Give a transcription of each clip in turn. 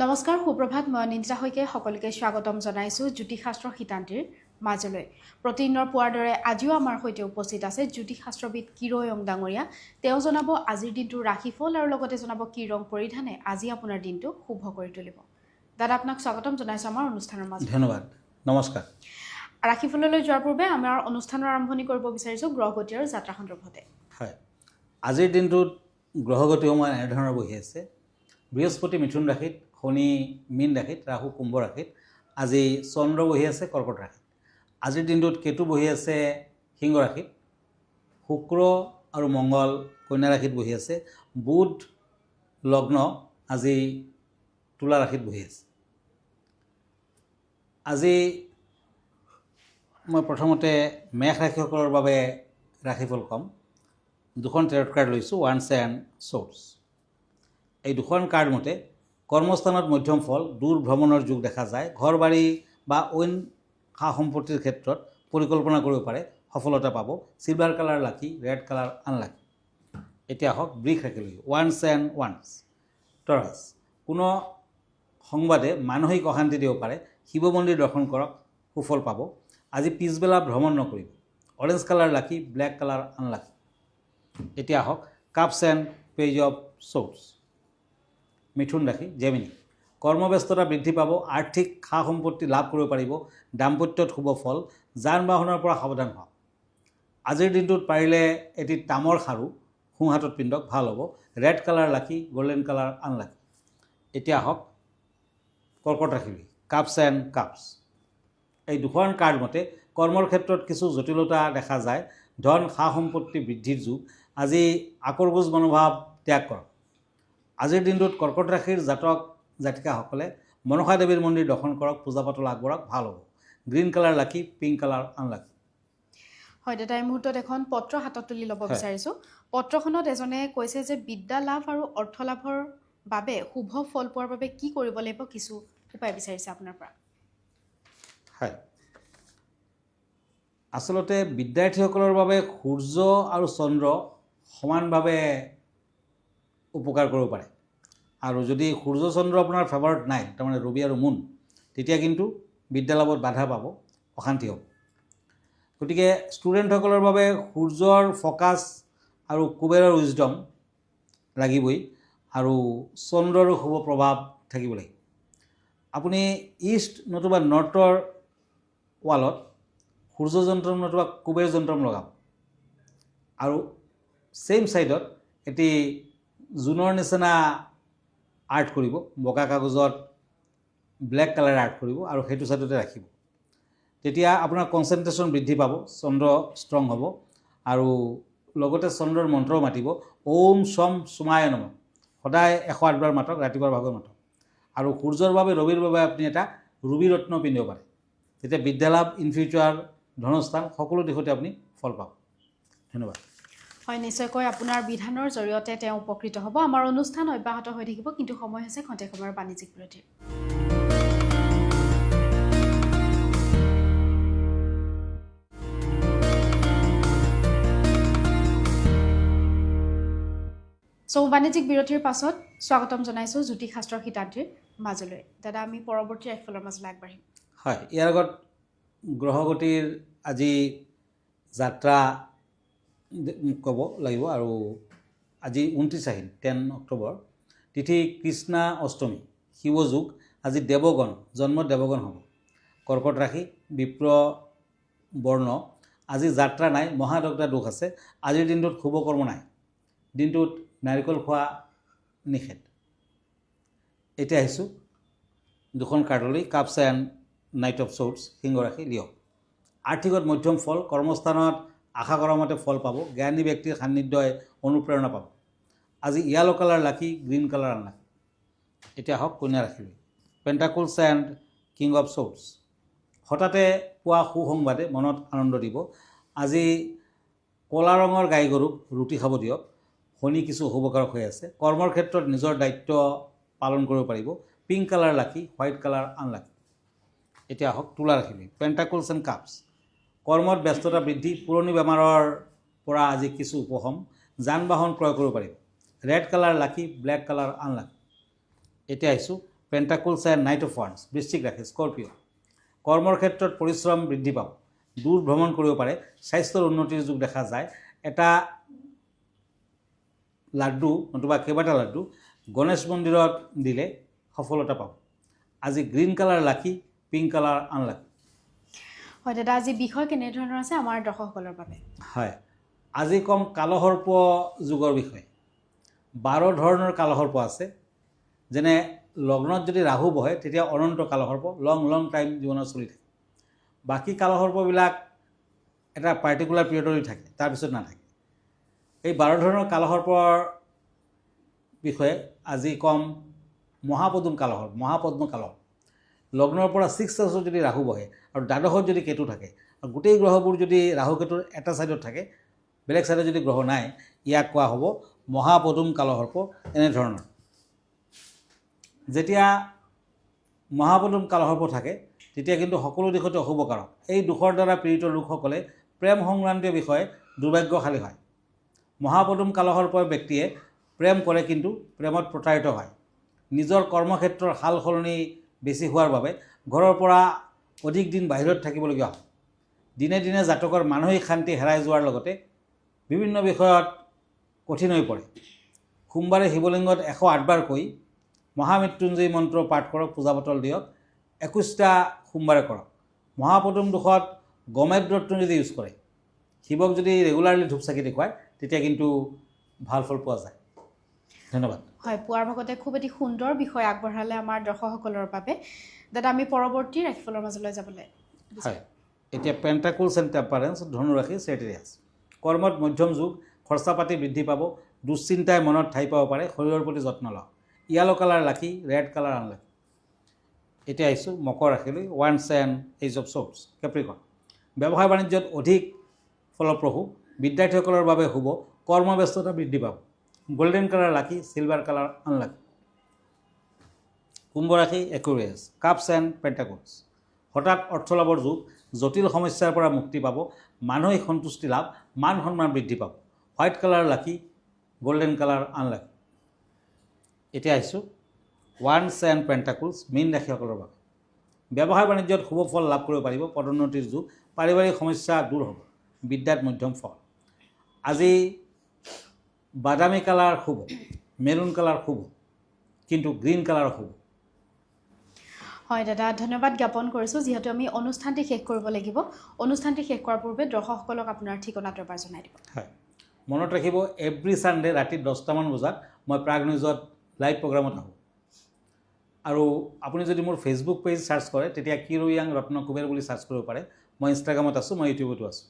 নমস্কাৰ সুপ্ৰভাত মই নিন্দিতা হৈকে সকলোকে স্বাগতম জনাইছো জ্যোতিষশাস্ত্ৰ হিতান্তিৰ মাজলৈ প্ৰতিদিনৰ পুৱাৰ দৰে আজিও আমাৰ সৈতে উপস্থিত আছে জ্যোতিষশাস্ত্ৰবিদ কিৰয়ং ডাঙৰীয়া তেওঁ জনাব আজিৰ দিনটোৰ ৰাশিফল আৰু লগতে জনাব কি ৰং পৰিধানে আজি আপোনাৰ দিনটো শুভ কৰি তুলিব দাদা আপোনাক স্বাগতম জনাইছো আমাৰ অনুষ্ঠানৰ মাজত ধন্যবাদ নমস্কাৰ ৰাশিফললৈ যোৱাৰ পূৰ্বে আমাৰ অনুষ্ঠানৰ আৰম্ভণি কৰিব বিচাৰিছো গ্ৰহগতি আৰু যাত্ৰা সন্দৰ্ভতে হয় আজিৰ দিনটোত গ্ৰহগতিসমূহ এনেধৰণৰ বহি আছে বৃহস্পতি মিথুন ৰাশিত শনি মীন ৰাশিত ৰাহু কুম্ভ ৰাশিত আজি চন্দ্ৰ বহি আছে কৰ্কট ৰাশিত আজিৰ দিনটোত কেতু বহি আছে সিংহ ৰাশিত শুক্ৰ আৰু মংগল কন্যা ৰাশিত বহি আছে বুধ লগ্ন আজি তুলা ৰাশিত বহি আছে আজি মই প্ৰথমতে মেষ ৰাশিসকলৰ বাবে ৰাশিফল ক'ম দুখন টেৰট কাৰ্ড লৈছোঁ ওৱান্স এণ্ড শ্বৰ্টছ এই দুখন কাৰ্ড মতে কৰ্মস্থানত মধ্যম ফল দূৰ ভ্ৰমণৰ যোগ দেখা যায় ঘৰ বাৰী বা অইন সা সম্পত্তিৰ ক্ষেত্ৰত পৰিকল্পনা কৰিব পাৰে সফলতা পাব silver colour lucky red colour unlucky এতিয়া হওক বৃষ ৰাশি লৈ ওৱান্স এণ্ড ওৱান্স টৰাছ কোনো সংবাদে মানসিক অশান্তি দিব পাৰে শিৱ মন্দিৰ দৰ্শন কৰক সুফল পাব আজি পিছবেলা ভ্ৰমণ নকৰিব orange colour lucky black colour unlucky এতিয়া হওক cups and page of swords মিথুন ৰাশি জেমিনি কৰ্মব্যস্ততা বৃদ্ধি পাব আৰ্থিক সা সম্পত্তি লাভ কৰিব পাৰিব দাম্পত্যত শুভ ফল যান বাহনৰ পৰা সাৱধান হওক আজিৰ দিনটোত পাৰিলে এটি তামৰ খাৰু সোঁহাতত পিন্ধক ভাল হ'ব ৰেড কালাৰ লাকি গল্ডেন কালাৰ আনলাকি এতিয়া হওক কৰ্কট ৰাশি কাপছ এণ্ড কাপছ এই দুখন কাৰ্ড মতে কৰ্মৰ ক্ষেত্ৰত কিছু জটিলতা দেখা যায় ধন সা সম্পত্তি বৃদ্ধিৰ যুগ আজি আকৰগোজ মনোভাৱ ত্যাগ কৰক আজিৰ দিনটোত কৰ্কট ৰাশিৰ জাতক জাতিকাসকলে মনসা দেৱীৰ মন্দিৰ দৰ্শন কৰক পূজা পাতল আগবঢ়াওক ভাল হ'ব গ্ৰীণ কালাৰ লাকি পিংক কালাৰ আনলাকি হয় দাদা এই মুহূৰ্তত এখন পত্ৰ হাতত তুলি ল'ব বিচাৰিছোঁ পত্ৰখনত এজনে কৈছে যে বিদ্যা লাভ আৰু অৰ্থ লাভৰ বাবে শুভ ফল পোৱাৰ বাবে কি কৰিব লাগিব কিছু উপায় বিচাৰিছে আপোনাৰ পৰা হয় আচলতে বিদ্যাৰ্থীসকলৰ বাবে সূৰ্য আৰু চন্দ্ৰ সমানভাৱে উপকাৰ কৰিব পাৰে আৰু যদি সূৰ্য চন্দ্ৰ আপোনাৰ ফেভাৰত নাই তাৰমানে ৰবি আৰু মুন তেতিয়া কিন্তু বিদ্যালাভত বাধা পাব অশান্তি হ'ব গতিকে ষ্টুডেণ্টসকলৰ বাবে সূৰ্যৰ ফ'কাছ আৰু কুবেৰৰ উইজডম লাগিবই আৰু চন্দ্ৰৰো শুভ প্ৰভাৱ থাকিব লাগিব আপুনি ইষ্ট নতুবা নৰ্থৰ ৱালত সূৰ্য যন্ত্ৰম নতুবা কুবেৰ যন্ত্ৰম লগাব আৰু ছেইম ছাইডত এটি জোনৰ নিচিনা আৰ্ট কৰিব বগা কাগজত ব্লেক কালাৰ আৰ্ট কৰিব আৰু সেইটো ছাইডতে ৰাখিব তেতিয়া আপোনাৰ কনচেনট্ৰেশ্যন বৃদ্ধি পাব চন্দ্ৰ ষ্ট্ৰং হ'ব আৰু লগতে চন্দ্ৰৰ মন্ত্ৰও মাতিব ওম ছম সুমায় নম সদায় 108বাৰ মাতক ৰাতিপুৱাৰ ভাগত মাতক আৰু সূৰ্যৰ বাবে ৰবিৰ বাবে আপুনি এটা ৰুবি ৰত্ন পিন্ধিব পাৰে তেতিয়া বিদ্যালাভ ইন ফিউচাৰ ধনস্থান সকলো দিশতে আপুনি ফল পাব ধন্যবাদ হয় নিশ্চয়কৈ আপোনাৰ বিধানৰ জৰিয়তে তেওঁ উপকৃত হ'ব আমাৰ অনুষ্ঠান অব্যাহত হৈ থাকিব কিন্তু সময় হৈছে খন্তেক সময়ৰ বাণিজ্যিক বিৰতিৰ বাণিজ্যিক বিৰতিৰ পাছত স্বাগতম জনাইছোঁ জ্যোতিষশাস্ত্ৰৰ হিতান্তিৰ মাজলৈ দাদা আমি পৰৱৰ্তী ৰাশিফলৰ মাজলৈ আগবাঢ়িম হয় ইয়াৰ আগত গ্ৰহগতিৰ আজি যাত্ৰা ক'ব লাগিব আৰু আজি 29 আহিন 10 অক্টোবৰ তিথি কৃষ্ণা অষ্টমী শিৱযোগ আজি দেৱগণ জন্ম দেৱগণ হ'ব কৰ্কট ৰাশি বিপ্ৰ বৰ্ণ আজি যাত্ৰা নাই মহাদগ্ধা দোষ আছে আজিৰ দিনটোত শুভ কৰ্ম নাই দিনটোত নাৰিকল খোৱা নিষেধ এতিয়া আহিছোঁ দুখন কাৰ্ডলৈ cups and knight of swords সিংহ ৰাশি লিয়ক আৰ্থিকত মধ্যম ফল কৰ্মস্থানত আশা কৰা মতে ফল পাব জ্ঞানী ব্যক্তিৰ সান্নিধ্যই অনুপ্ৰেৰণা পাব আজি য়েলো কালাৰ লাকি গ্ৰীণ কালাৰ আনলাকি এতিয়া হওক কন্যা ৰাশি পেণ্টাকুলছ এণ্ড কিং অফ শ্বৰ্টছ হঠাতে পোৱা সুসংবাদে মনত আনন্দ দিব আজি ক'লা ৰঙৰ গাই গৰুক ৰুটি খাব দিয়ক শনি কিছু শুভকাৰক হৈ আছে কৰ্মৰ ক্ষেত্ৰত নিজৰ দায়িত্ব পালন কৰিব পাৰিব পিংক কালাৰ লাকি হোৱাইট কালাৰ আনলাকি এতিয়া হওক তুলা ৰাশি পেণ্টাকুলছ এণ্ড কাপছ কৰ্মত ব্যস্ততা বৃদ্ধি পুৰণি বেমাৰৰ পৰা আজি কিছু উপশম যান বাহন ক্ৰয় কৰিব পাৰিব red colour lucky black colour unlucky এতিয়া আহিছোঁ পেণ্টাকুলছ এণ্ড নাইট অফ ওৱান্স বৃশ্চিক ৰাশি স্কৰপিঅ' কৰ্মৰ ক্ষেত্ৰত পৰিশ্ৰম বৃদ্ধি পাব, দূৰ ভ্ৰমণ কৰিব পাৰে, স্বাস্থ্যৰ উন্নতিৰ যোগ দেখা যায়। এটা লাড্ডু নতুবা কেইবাটা লাড্ডু গণেশ মন্দিৰত দিলে সফলতা পাব। আজি গ্ৰীণ কালাৰ লাকি, পিংক কালাৰ আনলাকি। হয় দাদা, আজি বিষয় কেনেধৰণৰ আছে আমাৰ দৰ্শকসকলৰ বাবে? হয়, আজি কম কালসৰ্প যুগৰ বিষয়ে। 12 ধৰণৰ কালসৰ্প আছে। যেনে লগ্নত যদি ৰাহু বহে তেতিয়া অনন্ত কালসৰ্প লং টাইম জীৱনত চলি থাকে। বাকী কালসৰ্পবিলাক এটা পাৰ্টিকুলাৰ পিৰিয়ডলৈ থাকে, তাৰপিছত নাথাকে। এই 12 ধৰণৰ কালসৰ্পৰ বিষয়ে আজি কম মহাপদুম কালসৰ্প, মহাপদ্ম কালসৰ্প। লগ্নৰ পৰা 6 হাউচত যদি ৰাহু বহে আৰু দ্বাদশত যদি কেতু থাকে আৰু গোটেই গ্ৰহবোৰ যদি ৰাহু কেতুৰ এটা ছাইডত থাকে, বেলেগ ছাইডত যদি গ্ৰহ নাই, ইয়াক কোৱা হ'ব মহাপদুম কালসৰ্প। এনেধৰণৰ যেতিয়া মহাপদুম কালসৰ্প থাকে তেতিয়া কিন্তু সকলো দিশতে অশুভকাৰক। এই দোষৰ দ্বাৰা পীড়িত লোকসকলে প্ৰেম সংক্ৰান্তীয় বিষয়ে দুৰ্ভাগ্যশালী হয়। মহাপদুম কালসৰ্পৰ ব্যক্তিয়ে প্ৰেম কৰে কিন্তু প্ৰেমত প্ৰতাৰিত হয়। নিজৰ কৰ্মক্ষেত্ৰৰ সাল সলনি বেছি হোৱাৰ বাবে ঘৰৰ পৰা অধিক দিন বাহিৰত থাকিবলগীয়া হয়। দিনে দিনে জাতকৰ মানসিক শান্তি হেৰাই যোৱাৰ লগতে বিভিন্ন বিষয়ত কঠিন হৈ পৰে। সোমবাৰে শিৱলিংগত 108 বাৰকৈ মহামৃত্যুঞ্জয়ী মন্ত্ৰ পাঠ কৰক, পূজা পাতল দিয়ক। 21টা সোমবাৰে কৰক। মহাপদুম দোষত গমেদ ৰত্ন যদি ইউজ কৰে, শিৱক যদি ৰেগুলাৰলি ধূপ চাকি দেখুৱায়, তেতিয়া কিন্তু ভাল ফল পোৱা যায়। ধন্যবাদ। হয়, পুৱাৰ ভাগতে খুব এটি সুন্দৰ বিষয় আগবঢ়ালে আমাৰ দৰ্শকসকলৰ বাবে। দাদা, আমি পৰৱৰ্তী ৰাশিফলৰ মাজলৈ যাবলৈ হয়, এতিয়া পেণ্টাকুলছ এণ্ড টেম্পাৰেন্স ধনুৰাশি চেৰিয়াছ। কৰ্মত মধ্যম যুগ, খৰচা পাতি বৃদ্ধি পাব, দুশ্চিন্তাই মনত ঠাই পাব পাৰে, শৰীৰৰ প্ৰতি যত্ন লওক। Yellow colour lucky, red colour unlucky. এতিয়া আহিছোঁ মকৰ ৰাশিলৈ, ওৱান্স and ace of swords Capricorn. ব্যৱসায় বাণিজ্যত অধিক ফলপ্ৰসূ, বিদ্যাৰ্থীসকলৰ বাবে শুভ, কৰ্মব্যস্ততা বৃদ্ধি পাব। গোল্ডেন কালাৰ লাকি, চিলভাৰ কালাৰ আনলাকি। কুম্ভ ৰাশি একুৰিয়াছ, কাপছ এণ্ড পেণ্টাকুলছ। হঠাৎ অৰ্থলাভৰ যুগ, জটিল সমস্যাৰ পৰা মুক্তি পাব, মানসিক সন্তুষ্টি লাভ, মান সন্মান বৃদ্ধি পাব। হোৱাইট কালাৰ লাকি, গোল্ডেন কালাৰ আনলাকি। এতিয়া আহিছোঁ ওৱান্স এণ্ড পেণ্টাকুলছ মীন ৰাশিসকলৰ বাবে। ব্যৱসায় বাণিজ্যত শুভ ফল লাভ কৰিব পাৰিব, পদোন্নতিৰ যুগ, পাৰিবাৰিক সমস্যা দূৰ হ'ব, বিদ্যাত মধ্যম ফল। আজি বাদামী কালাৰ শুভ, মেৰুণ কালাৰ শুভ, কিন্তু গ্ৰীণ কালাৰ শুভ। হয় দাদা, ধন্যবাদ জ্ঞাপন কৰিছোঁ। যিহেতু আমি অনুষ্ঠানটি শেষ কৰিব লাগিব, অনুষ্ঠানটি শেষ কৰাৰ পূৰ্বে দৰ্শকসকলক আপোনাৰ ঠিকনাটো এবাৰ জনাই দিব। হয়, মনত ৰাখিব এভৰি ছানডে ৰাতি 10টামান বজাত মই প্ৰাগ নিউজত লাইভ প্ৰগ্ৰামত আহোঁ। আৰু আপুনি যদি মোৰ ফেচবুক পেজ চাৰ্চ কৰে তেতিয়া কিৰো য়াং ৰত্ন কুবেৰ বুলি চাৰ্চ কৰিব পাৰে। মই ইনষ্টাগ্ৰামত আছোঁ, মই ইউটিউবতো আছোঁ।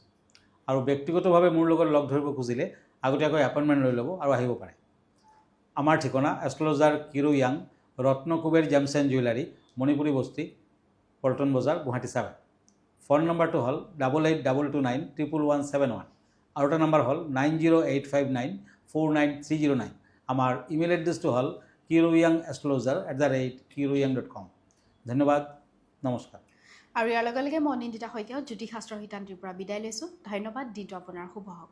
আৰু ব্যক্তিগতভাৱে মোৰ লগত লগ ধৰিব খুজিলে আগতীয়াকৈ এপইণ্টমেণ্ট লৈ ল'ব আৰু আহিব পাৰে। আমাৰ ঠিকনা এষ্ট্ৰলজাৰ কিৰো য়াং, Ratna Kuber gems and jewellery, Manipuri Basti, Paltan বজাৰ, গুৱাহাটী 7। ফোন নম্বৰটো হ'ল 8829211171 আৰু এটা নম্বৰ হ'ল 9085949309। আমাৰ ইমেইল এড্ৰেছটো হ'ল kiroyangastrologer@kiroyang.com। ধন্যবাদ, নমস্কাৰ। আৰু ইয়াৰ লগে লগে মই নিন্দিতা শইকীয়া জ্যোতিষশাস্ত্ৰ শিতান্তিৰ পৰা বিদায় লৈছোঁ। ধন্যবাদ, দিনটো আপোনাৰ শুভ হওক।